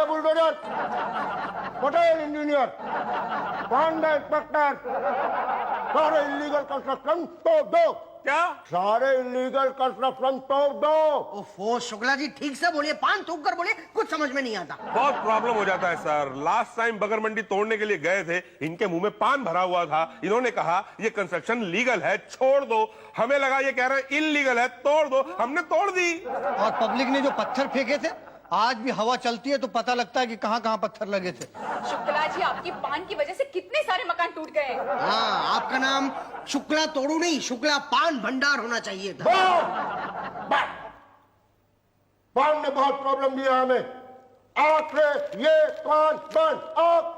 Bhatia bulldozer, Patel engineer, Pandey inspector, सारे illegal construction तोड़ दो। क्या? सारे इलीगल कंस्ट्रक्शन तोड़ दो। ओफो शुक्ला जी ठीक से बोलिए, पान थूक कर बोलिए, कुछ समझ में नहीं आता। बहुत प्रॉब्लम हो जाता है सर। लास्ट टाइम बगर मंडी तोड़ने के लिए गए थे, इनके मुंह में पान भरा हुआ था। इन्होंने कहा ये कंस्ट्रक्शन लीगल है, छोड़ दो। हमें लगा ये कह रहे हैं इलीगल है, तोड़ दो। हमने तोड़ दी। और पब्लिक ने जो पत्थर फेंके थे, आज भी हवा चलती है तो पता लगता है कि कहाँ कहाँ पत्थर लगे थे। शुक्ला जी, आपकी पान की वजह से कितने सारे मकान टूट गए। हाँ, आपका नाम शुक्ला तोड़ू नहीं, शुक्ला पान भंडार होना चाहिए था। पान ने बहुत प्रॉब्लम दिया हमें। आज से ये पान बंद। आप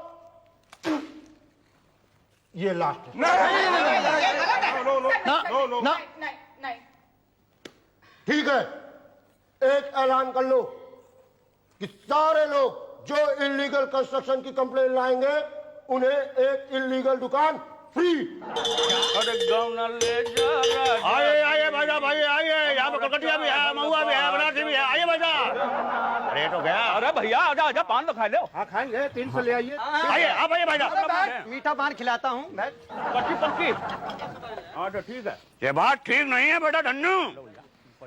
ये लास्ट नहीं। ठीक है, एक ऐलान कर लो कि सारे लोग जो इलीगल कंस्ट्रक्शन की कंप्लेन लाएंगे उन्हें एक इलीगल दुकान फ्री। अरे गाँव न ले जा। आइए भाईजा, भाई आइए। यहाँ पे कलकतिया भी है, महुआ भी है, बनारसी भी है। आइए भाईजा। अरे तो गया। अरे भैया आजा आजा, पान तो खा लो। हाँ खाएंगे, 300 ले आइए। आइए आप आइए भाईजा। मीठा पान खिलाता हूँ। पक्की पक्की। हाँ तो ठीक है। ये बात ठीक नहीं है बेटा धन्नू,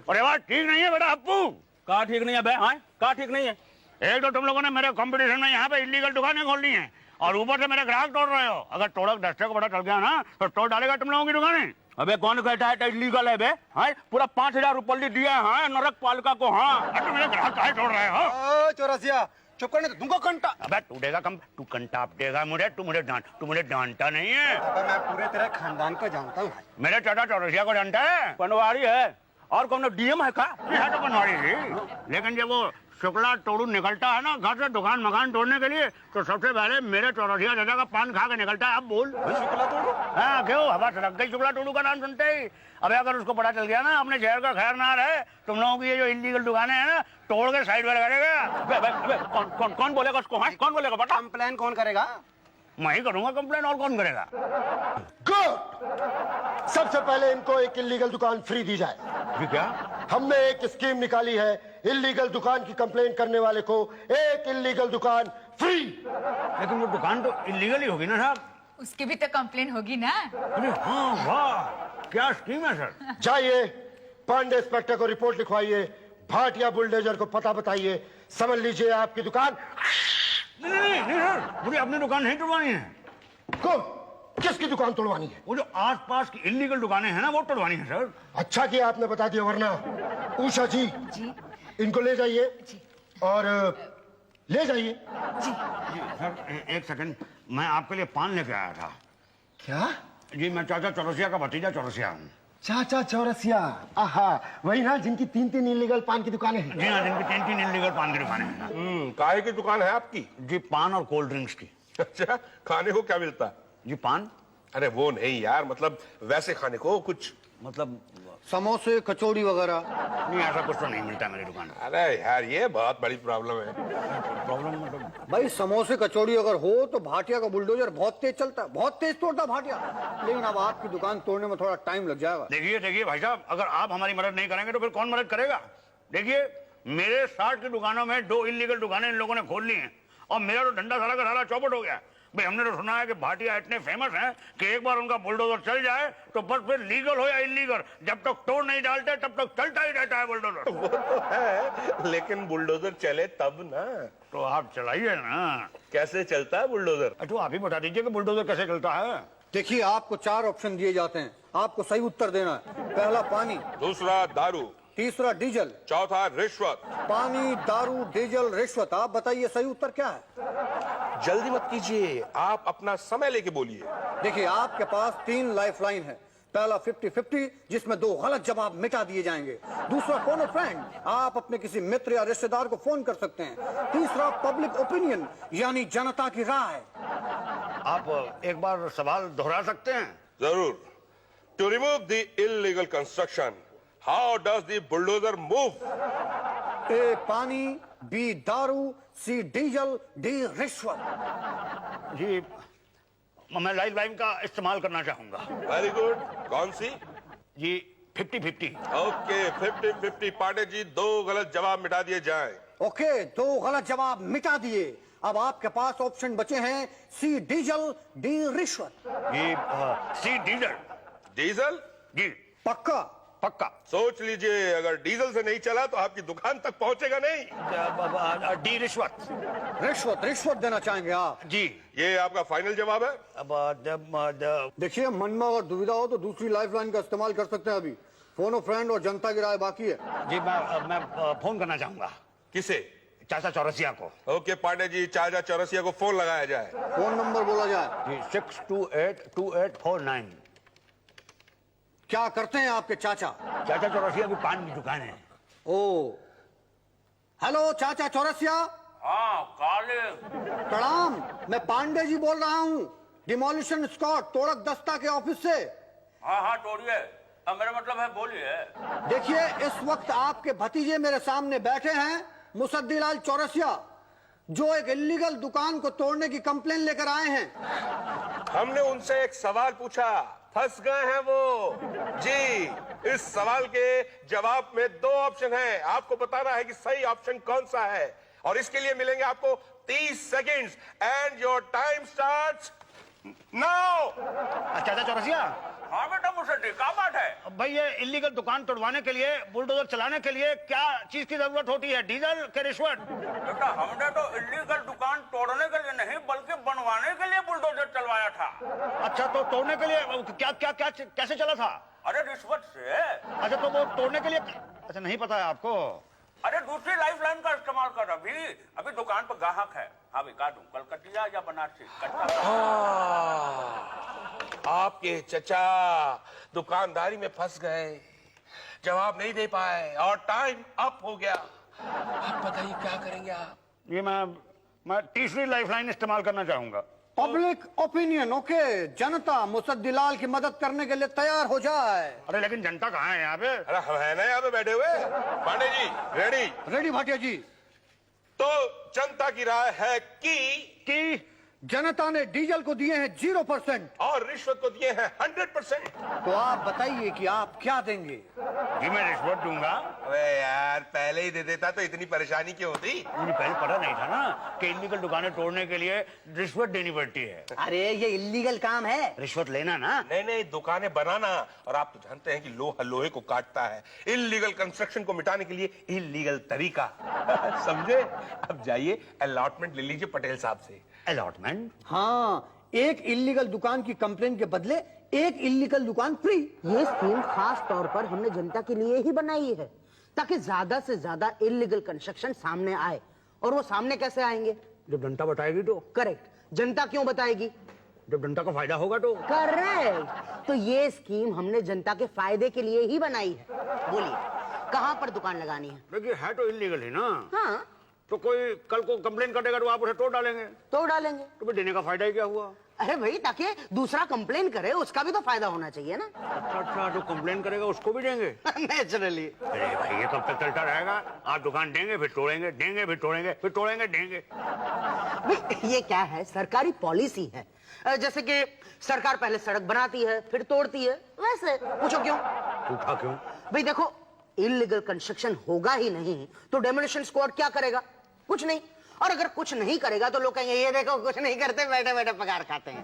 और ये बात ठीक नहीं है बेटा अप्पू। कहा ठीक नहीं है बे? हाँ कहा ठीक नहीं है? एक तो तुम लोगों ने मेरे कंपटीशन में यहाँ पे इलीगल दुकानें खोल ली हैं, और ऊपर से मेरे ग्राहक तोड़ रहे हो। अगर तोड़क दस्ते को पता चल गया ना तो तोड़ डालेगा तुम लोगों की दुकानें। अबे कौन कहता है इलीगल है बे? हाँ पूरा 5000 रुपये दिया है। हाँ नरक पालिका को। हाँ अरे मेरे ग्राहक काहे तोड़ रहे हो? चौरसिया चुप करने तो दूंगा कंटा। अबे तू देगा कम, तू कंटा आप देगा मुझे। तू मुझे जानता नहीं है। मैं पूरे तेरे खानदान को जानता हूँ। मेरे चाचा चौरसिया को जानता है? पनवाड़ी है और कौन डीएम है का? है तो पनवाड़ी थी, लेकिन जब वो शुक्ला तोड़ू निकलता है ना घर से दुकान मकान तोड़ने के लिए, तो सबसे पहले मेरे चौरसिया चाचा का पान खा के निकलता है। अब बोल शुक्ला तोड़ू? हाँ क्यों, हवा सड़क गई शुक्ला तोड़ू का नाम सुनते ही। अबे अगर उसको पता चल गया ना अपने शहर का खैर ना रहे, तुम लोगों की ये जो इलीगल दुकानें हैं ना तोड़ के साइड में करेगा। कौन बोलेगा उसको? हाँ कौन बोलेगा बता? कंप्लेन कौन करेगा? मैं ही करूंगा कंप्लेन, और कौन करेगा? गुड। सबसे पहले इनको एक इलीगल दुकान फ्री दी जाए। जी क्या? हमने एक स्कीम निकाली है, इलीगल दुकान की कंप्लेन करने वाले को एक इलीगल दुकान फ्री। लेकिन वो दुकान तो इलीगल ही होगी ना साहब? उसकी भी तो कंप्लेन होगी ना। अरे हाँ वाह, क्या स्कीम है सर। जाइए पांडे इंस्पेक्टर को रिपोर्ट लिखवाइए, भाटिया बुलडोजर को पता बताइए, समझ लीजिए आपकी दुकान। नहीं सर, मुझे अपनी दुकान नहीं तोड़वानी है। कौन? किसकी दुकान तोड़वानी है? वो जो आसपास की इलीगल दुकानें हैं ना वो तोड़वानी है सर। अच्छा किया आपने बता दिया, वरना उषा जी इनको ले जाइए और ले जाइए। जी सर एक सेकंड, मैं आपके लिए पान लेके आया था। क्या? जी मैं चाचा चौरसिया का भतीजा चौरसिया हूँ। चाचा चौरसिया, आहा, वही ना जिनकी 3-3 इलीगल पान की दुकानें हैं। जी हाँ, जिनकी 3 इलीगल पान की दुकानें हैं। काहे की दुकान है आपकी? जी पान और कोल्ड ड्रिंक्स की। अच्छा, खाने को क्या मिलता है? जी पान। अरे वो नहीं यार, मतलब वैसे खाने को कुछ, मतलब समोसे कचौड़ी वगैरह? नहीं ऐसा कुछ तो नहीं मिलता मेरी दुकान। अरे यार ये बहुत बड़ी प्रॉब्लम है। प्रॉब्लम मतलब भाई समोसे कचौड़ी अगर हो तो भाटिया का बुलडोजर बहुत तेज चलता है, बहुत तेज तोड़ता है भाटिया। लेकिन अब आपकी दुकान तोड़ने में थोड़ा टाइम लग जाएगा। देखिए भाई साहब, अगर आप हमारी मदद नहीं करेंगे तो फिर कौन मदद करेगा? देखिए मेरे 60 की दुकानों में 2 इलीगल दुकानें इन लोगों ने खोल ली हैं, और मेरा तो डंडा सारा का सारा चौपट हो गया। भाई हमने तो सुना है कि भाटिया इतने फेमस हैं कि एक बार उनका बुलडोजर चल जाए तो बस फिर लीगल हो या इलीगल, जब तक तोड़ नहीं डालते तब तक चलता ही रहता है बुलडोजर। वो तो है, लेकिन बुलडोजर चले तब ना। तो आप चलाइए ना। कैसे चलता है बुलडोजर? तो आप ही बता दीजिए कि बुलडोजर कैसे चलता है। देखिए आपको 4 ऑप्शन दिए जाते हैं, आपको सही उत्तर देना है। पहला पानी, दूसरा दारू, तीसरा डीजल, चौथा रिश्वत। पानी दारू डीजल रिश्वत। आप बताइए सही उत्तर क्या है? जल्दी मत कीजिए, आप अपना समय लेके बोलिए। देखिए आपके पास 3 लाइफलाइन है। पहला 50-50 जिसमें 2 गलत जवाब मिटा दिए जाएंगे। दूसरा फोन अ फ्रेंड, आप अपने किसी मित्र या रिश्तेदार को फोन कर सकते हैं। तीसरा पब्लिक ओपिनियन यानी जनता की राय। आप एक बार सवाल दोहरा सकते हैं? जरूर। To remove the illegal construction, how does the bulldozer move? A पानी, बी दारू, सी डीजल, डी रिश्वत। जी मैं लाइफलाइन का इस्तेमाल करना चाहूंगा। Very good. कौन सी? जी 50-50। ओके 50-50। पांडे जी 2 गलत जवाब मिटा दिए जाएं। ओके, 2 गलत जवाब मिटा दिए। अब आपके पास ऑप्शन बचे हैं सी डीजल, डी रिश्वत। ये सी डीजल। डीजल? जी पक्का? पक्का। सोच लीजिए, अगर डीजल से नहीं चला तो आपकी दुकान तक पहुंचेगा नहीं। डी रिश्वत। रिश्वत, रिश्वत देना चाहेंगे आप? जी। ये आपका फाइनल जवाब है? अब देखिए, मन में अगर दुविधा हो तो दूसरी लाइफलाइन का इस्तेमाल कर सकते हैं। अभी फोन ऑफ फ्रेंड और जनता की राय बाकी है। जी, मैं फोन करना चाहूंगा किसे? चाचा चौरसिया को। ओके पांडे जी, चाचा चौरसिया को फोन लगाया जाए। फोन नंबर बोला जाए। जी, 6282849। क्या करते हैं आपके चाचा? चाचा चौरसिया की पान की दुकान है। ओ, हेलो चाचा चौरसिया। हाँ, काले। प्रणाम, मैं पांडे जी बोल रहा हूँ, डिमोलिशन स्क्वाड तोड़क दस्ता के ऑफिस से। हाँ, तोड़िए। अब मेरा मतलब है, बोलिए। देखिए, इस वक्त आपके भतीजे मेरे सामने बैठे हैं, मुसद्दीलाल चौरसिया, जो एक इल्लीगल दुकान को तोड़ने की कंप्लेन लेकर आए हैं। हमने उनसे एक सवाल पूछा, फंस गए हैं वो। जी, इस सवाल के जवाब में 2 ऑप्शन हैं, आपको बताना है कि सही ऑप्शन कौन सा है, और इसके लिए मिलेंगे आपको 30 seconds and your time starts now. चाचा चौरसिया। हाँ बेटा, मुझसे क्या बात है? भाई, ये इलीगल दुकान तोड़वाने के लिए, बुलडोजर चलाने के लिए क्या चीज की जरूरत होती है, डीजल के रिश्वत? बेटा, हमने तो इलीगल दुकान तोड़ने के लिए नहीं, बल्कि बनवाने के लिए बुलडोजर चलवाया था। अच्छा, तो तोड़ने के लिए क्या क्या क्या कैसे चला था? अरे रिश्वत से। अच्छा, तो वो तोड़ने के लिए, अच्छा नहीं पता है आपको? अरे दूसरी लाइफलाइन का इस्तेमाल कर। अभी दुकान पर ग्राहक है। हाँ भाई, काटूं कलकतिया या बनारसी? आपके चचा दुकानदारी में फंस गए, जवाब नहीं दे पाए और टाइम अप हो गया। आप बताइए क्या करेंगे आप? ये मैं तीसरी लाइफलाइन इस्तेमाल करना चाहूंगा। पब्लिक ओपिनियन, ओके, जनता मुसद्दीलाल की मदद करने के लिए तैयार हो जाए। अरे लेकिन जनता कहाँ है यहाँ पे? अरे हम है ना यहाँ पे बैठे हुए। पांडे जी रेडी? रेडी भाटिया जी। तो जनता की राय है कि जनता ने डीजल को दिए हैं 0% और रिश्वत को दिए हैं 100%। तो आप बताइए कि आप क्या देंगे? जी, मैं रिश्वत दूंगा। अबे यार, पहले ही दे देता तो इतनी परेशानी क्यों होती? मुझे पहले पता नहीं था ना कि इलीगल दुकानें तोड़ने के लिए रिश्वत देनी पड़ती है। अरे ये इल्लीगल काम है। रिश्वत लेना ना। नहीं, दुकानें बनाना। और आप तो जानते हैं कि लोहा लोहे को काटता है। इलीगल कंस्ट्रक्शन को मिटाने के लिए इलीगल तरीका। समझे? अब जाइए, अलॉटमेंट ले लीजिए पटेल साहब से। अलॉटमेंट? हाँ, एक इल्लीगल दुकान की कंप्लेन के बदले एक इल्लीगल दुकान फ्री। ये स्कीम खास तौर पर हमने जनता के लिए ही बनाई है, ताकि ज्यादा से ज्यादा इल्लीगल कंस्ट्रक्शन सामने आए। और वो सामने कैसे आएंगे? जब जनता बताएगी तो। करेक्ट। जनता क्यों बताएगी? जब जनता को फायदा होगा तो। करेक्ट। तो ये स्कीम हमने जनता के फायदे के लिए ही बनाई है। बोलिए, कहाँ पर दुकान लगानी है? देखिए, है तो इलीगल ही ना। हाँ, तो कोई कल को कंप्लेन करेगा तो आप उसे तोड़ डालेंगे। तोड़ डालेंगे। तो फिर देने का फायदा ही क्या हुआ? अरे भाई, ताकि दूसरा कंप्लेन करे, उसका भी तो फायदा होना चाहिए ना। अच्छा, जो कंप्लेन करेगा उसको भी देंगे? नेचुरली। अरे भाई, ये कब तक चलता रहेगा? आप दुकान देंगे, फिर तोड़ेंगे, देंगे, फिर तोड़ेंगे, फिर तोड़ेंगे, देंगे। भाई, ये क्या है, सरकारी पॉलिसी है। जैसे कि सरकार पहले सड़क बनाती है, फिर तोड़ती है, वैसे। पूछो क्यों? पूछा क्यों? भाई देखो, इलीगल कंस्ट्रक्शन होगा ही नहीं तो डेमोलिशन स्क्वाड क्या करेगा? कुछ नहीं। और अगर कुछ नहीं करेगा तो लोग कहेंगे, ये देखो कुछ नहीं करते, बैठे बैठे पगार खाते हैं।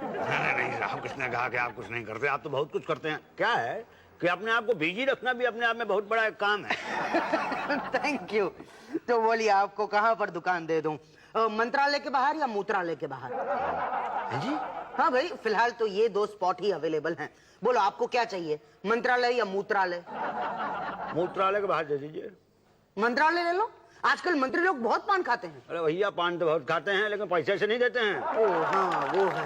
नहीं, साहब, किसने कहा कि आप कुछ नहीं करते? आप तो बहुत कुछ करते हैं। क्या है कि अपने आप को बिजी रखना भी अपने आप में बहुत बड़ा एक काम है। Thank you. तो बोलिए, आपको कहाँ पर दुकान दे दूं? मंत्रालय के बाहर या मूत्रालय के बाहर? जी? हाँ भाई, फिलहाल तो ये 2 स्पॉट ही अवेलेबल हैं। बोलो, आपको क्या चाहिए, मंत्रालय या मूत्रालय? मूत्रालय के बाहर दे दीजिए। मंत्रालय ले लो। आजकल मंत्री लोग बहुत पान खाते हैं। अरे भैया, पान तो बहुत खाते हैं, लेकिन पैसे से नहीं देते हैं। ओ हाँ, वो है।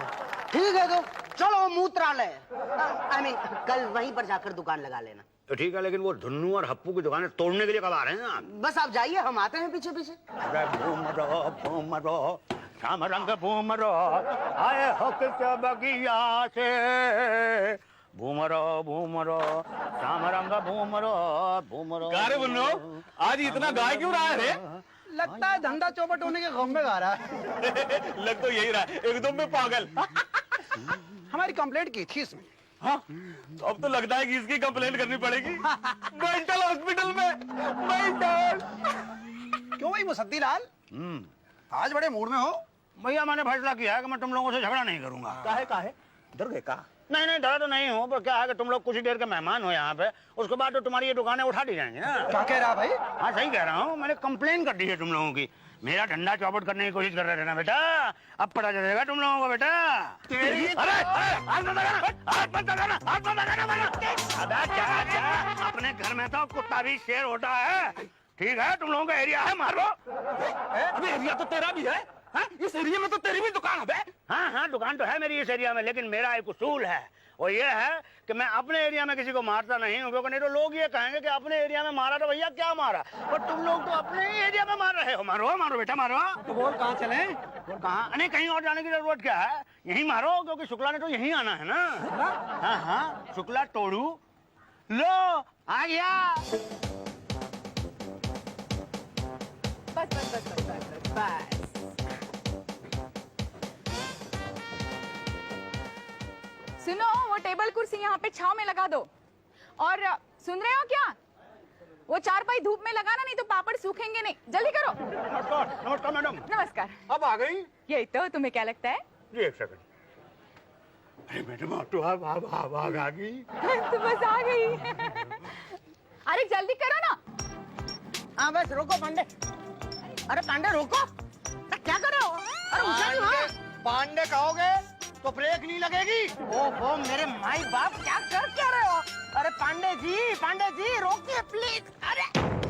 ठीक है, तो चलो मूत्रालय। I mean, कल वहीं पर जाकर दुकान लगा लेना। तो ठीक है, लेकिन वो धुन्नू और हप्पू की दुकानें तोड़ने के लिए कब आ रहे हैं आप? बस आप जाइए, हम आते हैं पीछे पीछे। अरे भूमरो श्याम रंग भूमरो आए हो के बगिया से, भूमरो श्याम रंग भूमरो। गारे बन्नो, आज इतना गाय क्यों रहा है रे? लगता है धंधा चौपट होने के गम में गा रहा है। लग तो यही रहा है, एकदम में पागल। हमारी कंप्लेंट की थी इसमें। हाँ, तो अब तो लगता है कि इसकी कंप्लेंट करनी पड़ेगी। मेंटल हॉस्पिटल में। मेंटल। क्यों भाई मुसद्दी लाल, आज बड़े मूड में हो। भैया मैंने फैसला किया है कि मैं तुम लोगों से झगड़ा नहीं करूंगा। काहे डर गए का? नहीं डरा तो नहीं हूँ, पर क्या है कि तुम लोग कुछ ही देर के मेहमान हो यहाँ पे, उसके बाद तो तुम्हारी ये दुकानें उठा दी जाएंगी ना। क्या कह रहा भाई? हाँ सही कह रहा हूँ, मैंने कंप्लेन कर दी है तुम लोगों की। मेरा धंधा चौपट करने की कोशिश कर रहे थे ना बेटा, अब पता चलेगा तुम लोगों को बेटा। अपने घर में तो कुत्ता भी शेर होता है, ठीक है? तुम लोगों का एरिया है, मारो। अबे एरिया तो तेरा भी है, इस एरिया में तो तेरी भी दुकान है। हाँ दुकान तो है मेरी इस एरिया में, लेकिन मेरा एक उसूल है, वो ये है कि मैं अपने एरिया में किसी को मारता नहीं हूँ, क्योंकि नहीं तो लोग ये कहेंगे कि अपने एरिया में मारा तो भैया क्या मारा, पर तुम लोग तो अपने ही एरिया में मार रहे हो। मारो बेटा मारो। तो बोल कहाँ चले? कहाँ? नहीं कहीं और जाने की जरूरत क्या है, यहीं मारो, क्योंकि शुक्ला ने तो यहीं आना है ना। हाँ शुक्ला तोड़ू लो आ गया। बस। सुनो, वो टेबल कुर्सी यहाँ पे छांव में लगा दो। और सुन रहे हो क्या, वो चारपाई धूप में लगाना, नहीं तो पापड़ सूखेंगे नहीं। जल्दी करो। नमस्कार मैडम। नमस्कार। अब आ गई? यही तो, तुम्हें क्या लगता है? जी एक सेकंड। अरे मैडम तो अब आ गई। तो बस आ गई। अरे जल्दी करो ना। हाँ बस रोको पांडे। अरे पांडे रोको, अरे क्या कर रहे हो? अरे ऊंचा नहीं हुआ? पांडे कहोगे तो ब्रेक नहीं लगेगी। ओहो मेरे माई बाप, क्या कर क्या रहे हो? अरे पांडे जी रोकिए प्लीज। अरे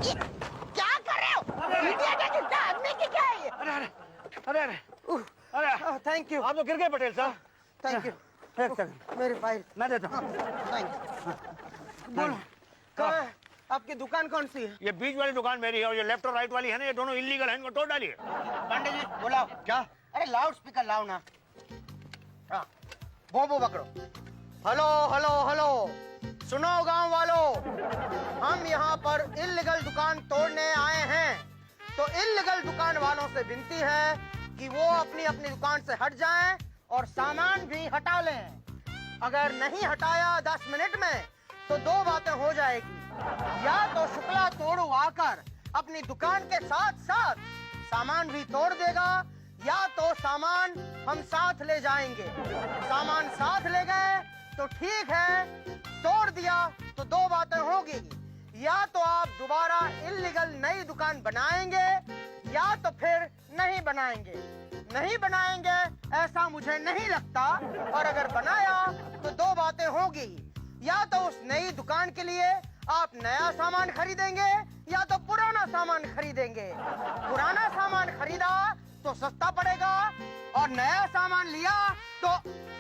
ये क्या कर रहे हो? आदमी की क्या है ये? अरे थैंक यू। आप तो गिर गए पटेल साहब। Thank you. एक सेकंड मेरी फाइल मैं देता हूँ। Thank you. बोलो कहाँ है? आपकी दुकान कौन सी है? ये बीच वाली दुकान मेरी है, और ये लेफ्ट और राइट वाली है ना, ये दोनों इलीगल है, इनको तोड़ डालिए। पांडे जी बुलाओ। क्या? अरे लाउड स्पीकर लाओ ना। हाँ बोबो पकड़ो। हेलो सुनो गांव वालों, हम यहाँ पर इल्लीगल दुकान तोड़ने आए हैं, तो इल्लीगल दुकान वालों से विनती है कि वो अपनी अपनी दुकान से हट जाएं और सामान भी हटा लें। अगर नहीं हटाया 10 मिनट में तो दो बातें हो जाएगी, या तो शुक्ला तोड़ू आकर अपनी दुकान के साथ साथ सामान भी तोड़ देगा, या तो सामान हम साथ ले जाएंगे। सामान साथ ले गए तो ठीक है, तोड़ दिया तो दो बातें होगी, या तो आप दोबारा इल्लीगल नई दुकान बनाएंगे, या तो फिर नहीं बनाएंगे। नहीं बनाएंगे ऐसा मुझे नहीं लगता, और अगर बनाया तो दो बातें होगी, या तो उस नई दुकान के लिए आप नया सामान खरीदेंगे, या तो पुराना सामान खरीदेंगे। पुराना सामान खरीदा तो सस्ता पड़ेगा, और नया सामान लिया तो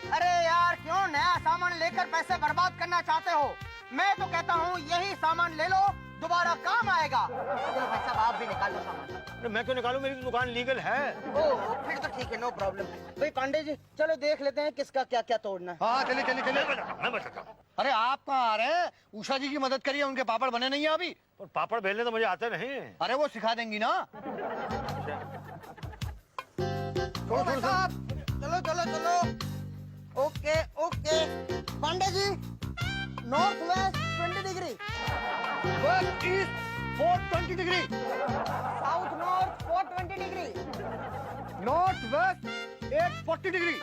अरे यार क्यों नया सामान लेकर पैसे बर्बाद करना चाहते हो? मैं तो कहता हूँ यही सामान ले लो, दोबारा काम आएगा। चलो भाई साहब आप भी निकालो सामान। मैं क्यों निकालूं, मेरी दुकान लीगल है। ओह फिर तो ठीक है, नो प्रॉब्लम। भाई पांडे जी चलो देख लेते हैं किसका क्या क्या तोड़ना है। हाँ चले। मैं बताता हूँ। अरे आप कहाँ आ रहे हैं? उषा जी की मदद करिए, उनके पापड़ बने नहीं है अभी। और पापड़ बेलने तो मुझे आते नहीं। अरे वो सिखा देंगी ना। ओ भाई साहब चलो। Okay Pandey ji, north west 20 degree, west east 420 degree, south north 420 degree, north west 840 degree.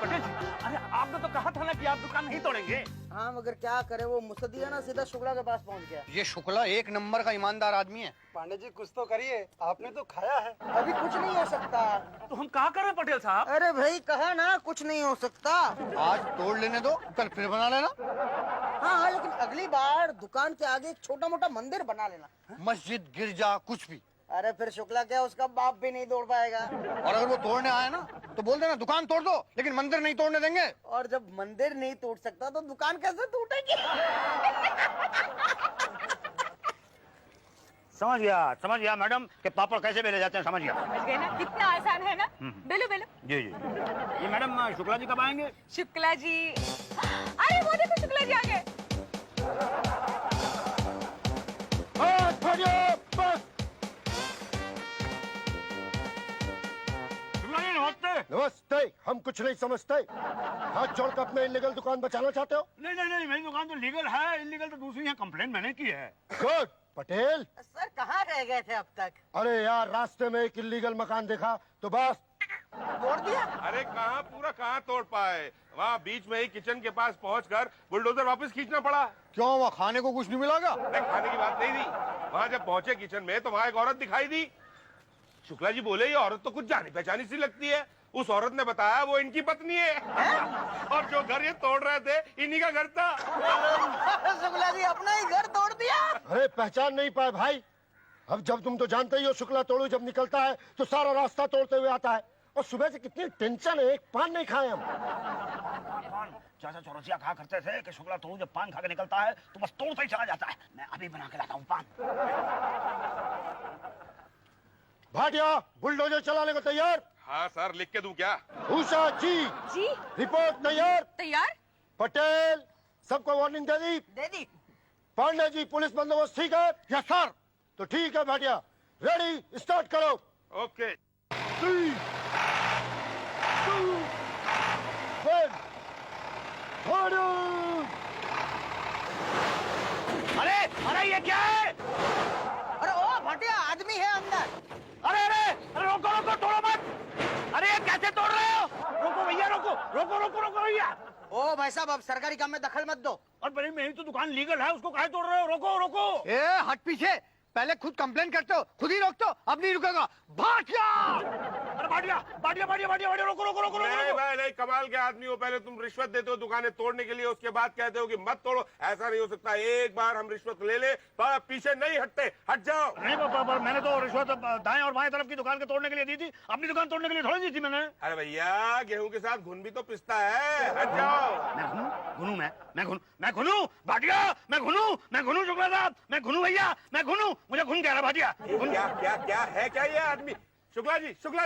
Patel ji, अरे आपने तो कहा था ना कि आप दुकान नहीं तोड़ेंगे। हाँ मगर क्या करे, वो मुसद्दी है ना, सीधा शुक्ला के पास पहुंच गया। ये शुक्ला एक नंबर का ईमानदार आदमी है। पांडे जी कुछ तो करिए, आपने तो खाया है। अभी कुछ नहीं हो सकता। तो हम कहा कर रहे हैं पटेल साहब? अरे भाई कहा ना कुछ नहीं हो सकता। आज तोड़ लेने दो, कल फिर बना लेना। हाँ लेकिन अगली बार दुकान के आगे एक छोटा मोटा मंदिर बना लेना। मस्जिद गिरजा कुछ भी। अरे फिर शुक्ला क्या उसका बाप भी नहीं तोड़ पाएगा। और अगर वो तोड़ने आए ना तो बोल देना दुकान तोड़ दो, लेकिन मंदिर नहीं तोड़ने देंगे। और जब मंदिर नहीं टूट सकता तो दुकान कैसे टूटेगी? समझ गया मैडम कि पापड़ कैसे बेले जाते हैं, समझ गया। समझ गए ना, कितना आसान है ना। बेलो जी ये मैडम शुक्ला जी कब आएंगे? शुक्ला जी, अरे वो देखो शुक्ला जी आ गए। नमस्ते। हम कुछ नहीं समझते। हाथ जोड़कर अपने इलीगल दुकान बचाना चाहते हो? नहीं मेरी दुकान तो लीगल है, इलीगल तो दूसरी है, कंप्लेन मैंने की है। गुड पटेल। सर कहाँ रह गए थे अब तक? अरे यार, रास्ते में एक इलीगल मकान देखा तो बस तोड़ दिया? अरे कहाँ तोड़ पाए, वहाँ बीच में ही किचन के पास पहुंचकर बुलडोजर वापस खींचना पड़ा। क्यों, वहाँ खाने को कुछ नहीं मिलागा? अरे खाने की बात नहीं थी, वहाँ जब पहुंचे किचन में तो वहाँ एक औरत दिखाई दी। शुक्ला जी बोले ये औरत तो कुछ जानी पहचानी सी लगती है। उस औरत ने बताया वो इनकी पत्नी है और जो घर ये तोड़ रहे थे इन्हीं का घर था। शुक्ला जी अपना ही घर तोड़ दिया? अरे पहचान नहीं पाए भाई। अब जब तुम तो जानते ही हो, शुक्ला तोड़ू जब निकलता है तो सारा रास्ता तोड़ते हुए आता है। और सुबह से कितनी टेंशन है, एक पान नहीं खाए हम। चाचा चौरसिया कहा करते थे कि शुक्ला तोड़ू जब पान खा के निकलता है तो बस तोड़ता ही चला जाता है। मैं अभी बना के लाता हूँ पान। भाटिया, बुलडोजर चलाने को तैयार? हाँ सर, लिख के दूं क्या? उषा जी, जी रिपोर्ट तैयार? तैयार। पटेल, सबको वार्निंग दे दी? दे दी। पांडे जी, पुलिस बंदोबस्त ठीक है? Yes sir. तो ठीक है भाटिया, रेडी, स्टार्ट करो। ओके। 3, 2, 1, अरे अरे ये क्या है? अरे ओ भटिया, आदमी है अंदर। अरे अरे अरे रोको रोको, तोड़ो मत। अरे ये कैसे तोड़ रहे हो? रोको भैया, रोको रोको रोको रोको भैया। ओ भाई साहब, अब सरकारी काम में दखल मत दो। और भाई मेरी तो दुकान लीगल है, उसको काहे तोड़ रहे हो? रोको रोको। ए हट पीछे, पहले खुद कंप्लेन करते हो, खुद ही रोकते हो, अब नहीं रुकेगा। भाटिया! अरे भाटिया भाटिया भाटिया भाटिया भाटिया, रोको रोको रोको नहीं रोको। भाई नहीं, कमाल के आदमी हो। पहले तुम रिश्वत देते हो दुकानें तोड़ने के लिए, उसके बाद कहते हो कि मत तोड़ो। ऐसा नहीं हो सकता, एक बार हम रिश्वत ले ले तो पीछे नहीं हटते, हट जाओ। नहीं पापा, मैंने तो रिश्वत दाएं और बाएं तरफ की दुकान के तोड़ने के लिए दी थी, अपनी दुकान तोड़ने के लिए थोड़ी दी थी मैंने। अरे भैया, गेहूं के साथ घुन भी तो पिसता है, हट जाओ। मैं घुनूं मैं घुनूं भाटिया, मैं घुनूं शुक्ला साहब, मैं घुनूं भैया, मैं घुनूं, मुझे घुन कह रहा भाटिया। क्या क्या क्या है क्या ये आदमी? शुक्ला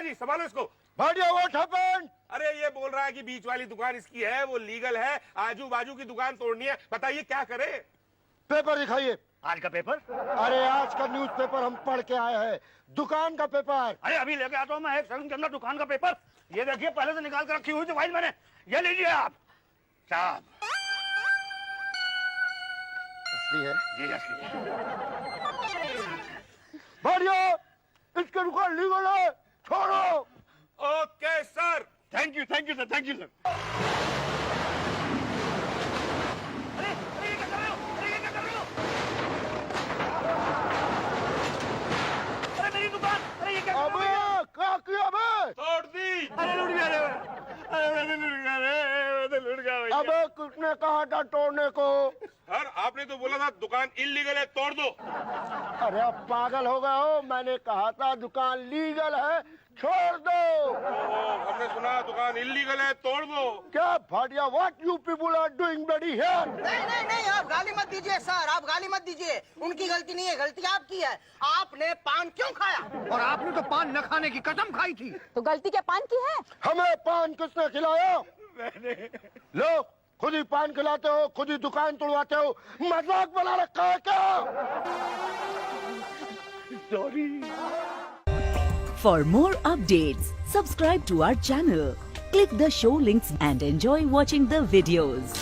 जी संभालो इसको। Bhatia, what happened? अरे ये बोल रहा है कि बीच वाली दुकान इसकी है, वो लीगल है, आजू बाजू की दुकान तोड़नी है। बताइए क्या करे? पेपर दिखाइए। आज का पेपर? अरे आज का न्यूज़पेपर हम पढ़ के आए हैं, दुकान का पेपर। अरे अभी लेके आता हूँ मैं, एक सेकंड के अंदर दुकान का पेपर। ये देखिए, पहले से निकाल कर रखी हुई थी फाइल मैंने, ये लीजिए आप साहब। असली है जी असली। भाटिया, इसके दुकान लीगल है, छोड़ो। Okay sir. Thank you sir, thank you sir. अरे अरे ये क्या कर रहे हो? अरे ये क्या कर रहे हो? अरे मेरी दुकान, अरे ये क्या कर रहे हो? अबे क्या किया बे? तोड़ दी। अरे लुट गया रे, अरे लुट गया रे, लुट गया भैया। अबे किसने कहा था तोड़ने को? सर आपने तो बोला था दुकान इल्लीगल है, तोड़ दो। अरे अब पागल हो गए हो, मैंने कहा था दुकान लीगल है, छोड़ दो। हमने सुना दुकान इल्लीगल है, तोड़ दो। क्या Bhatia, what you people are doing bloody here? नहीं नहीं नहीं, आप गाली मत दीजिए सर, आप गाली मत दीजिए। उनकी गलती नहीं है, गलती आपकी है। आपने पान क्यों खाया? और आपने तो पान न खाने की कसम खाई थी। तो गलती क्या पान की है? हमें पान किसने खिलाया? लो, खुद ही पान खिलाते हो, खुद ही दुकान तोड़वाते हो, मजाक बना रखा है क्या? Sorry. For more updates, subscribe to our channel, click the show links and enjoy watching the videos.